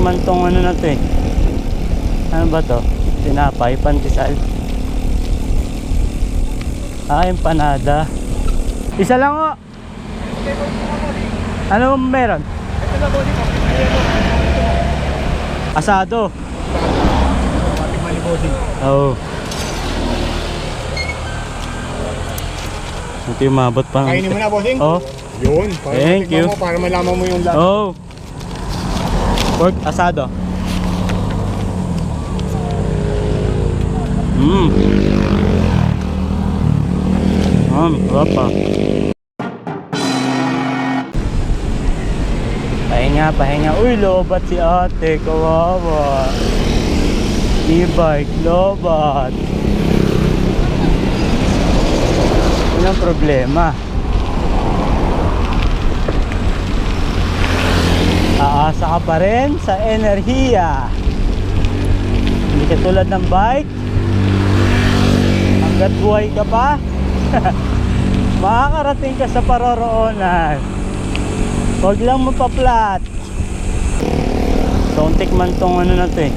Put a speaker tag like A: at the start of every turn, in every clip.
A: naman tong ano na to eh. Ano ba to? Tinapay, pandesal. Empanada. Isa lang o. Ano meron?
B: Ito na po dito.
A: Asado.
B: Ating maliboding.
A: Oo. Ito yung mabot pa.
B: Kainin mo na, bossing?
A: Oo.
B: Yun.
A: Thank you.
B: Para malaman mo yung lahat.
A: Oo. Pork asado. Sarap pa. Pahinga, pahinga. Uy, lobat si ate. Kawawa. E-bike, lobat. Yun ang problema. Aasa ka pa rin sa enerhiya. Hindi katulad ng bike. Hanggat buhay ka pa, makakarating ka sa paroroonan. Huwag lang mapaplat. So, tikman tong ano na to eh.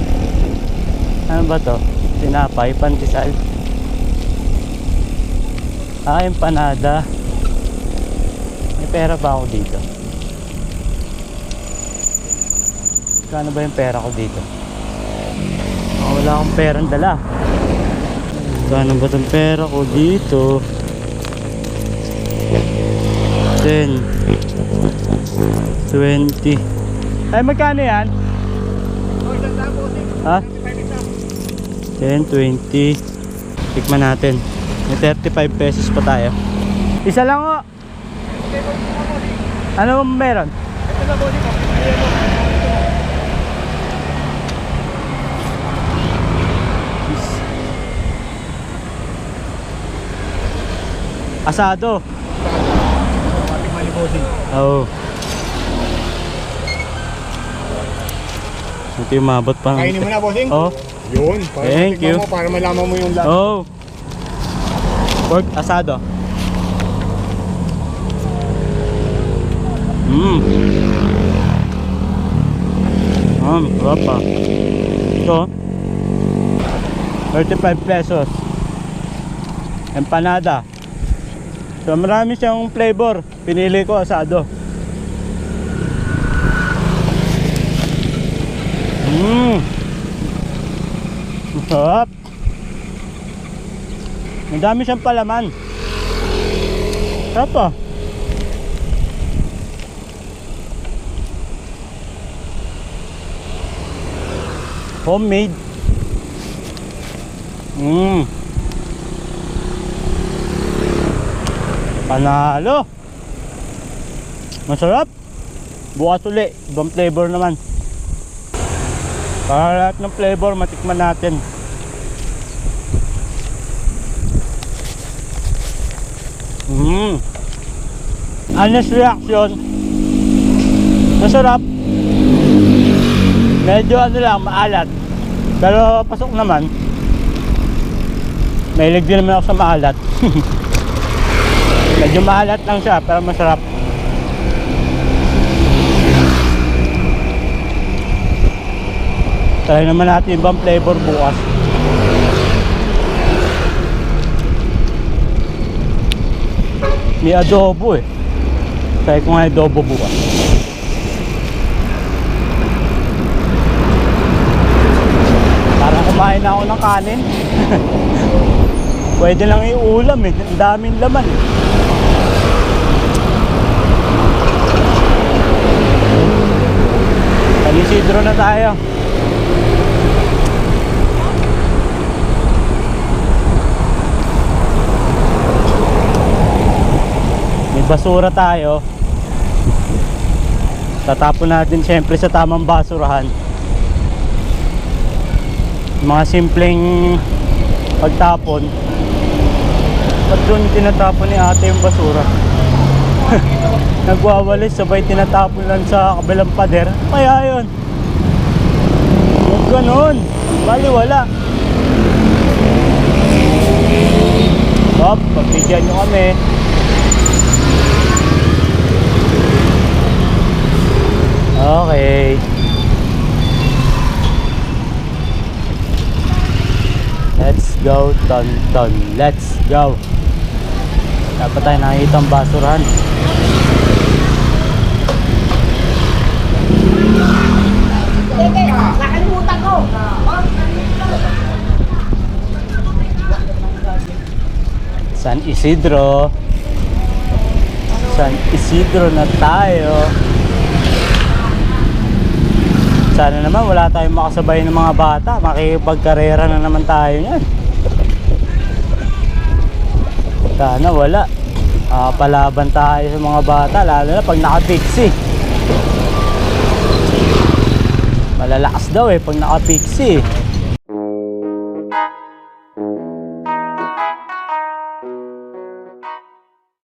A: Ano ba to? Tinapay, pandesal. Empanada. May pera ba ako dito? Kano ba yung pera ko dito? Wala akong perang dala. Kano ba itong pera ko dito? 10 20. Ay, magkano yan? Ha? 10, 20. Tikman natin. May 35 pesos pa tayo. Isa lang o. Ano meron?
B: Ito na po dito.
A: Asado.
B: Ating maliboding.
A: Oo. Ito yung mabot pa.
B: Kainin mo na, bossing?
A: Oo.
B: Yun.
A: Thank you.
B: Para malaman mo yung lahat.
A: Oo. Pork asado. Sarap pa. Ito 35 pesos. Empanada. So marami siyang flavor. Pinili ko asado. Masarap. Madami siyang palaman. Sarap pa. Homemade. Panalo. Masarap. Bukas uli. Ibang flavor naman. Para lahat ng flavor matikman natin. Honest reaction. Masarap. Medyo ano lang, maalat. Pero pasok naman. Mahilig din naman ako sa maalat. Medyo maalat lang siya, pero masarap. Try naman natin ibang flavor bukas. May adobo eh. Try ko nga adobo bukas. Parang kumain na ako ng kanin. Pwede lang iulam eh. Ang daming laman eh. San Isidro na tayo. May basura tayo. Tatapon natin syempre sa tamang basurahan. Mga simpleng pagtapon. Ba't doon tinatapon ni ate yung basura? Nagwawalis sabay tinatapon lang sa kabilang pader. Kaya yun. Huwag ganun. Bali wala. Hop, pagbigyan nyo kami. Okay. go, Tonton. Let's go. Dapat tayo nakikita ang basurahan.
C: Nakalimutan ko.
A: San Isidro. San Isidro na tayo. Sana naman wala tayong makasabay ng mga bata. Makikipagkarera na naman tayo niyan. Sana wala. Palaban tayo sa mga bata, lalo na pag naka-pixie. Malalakas daw pag naka-pixie.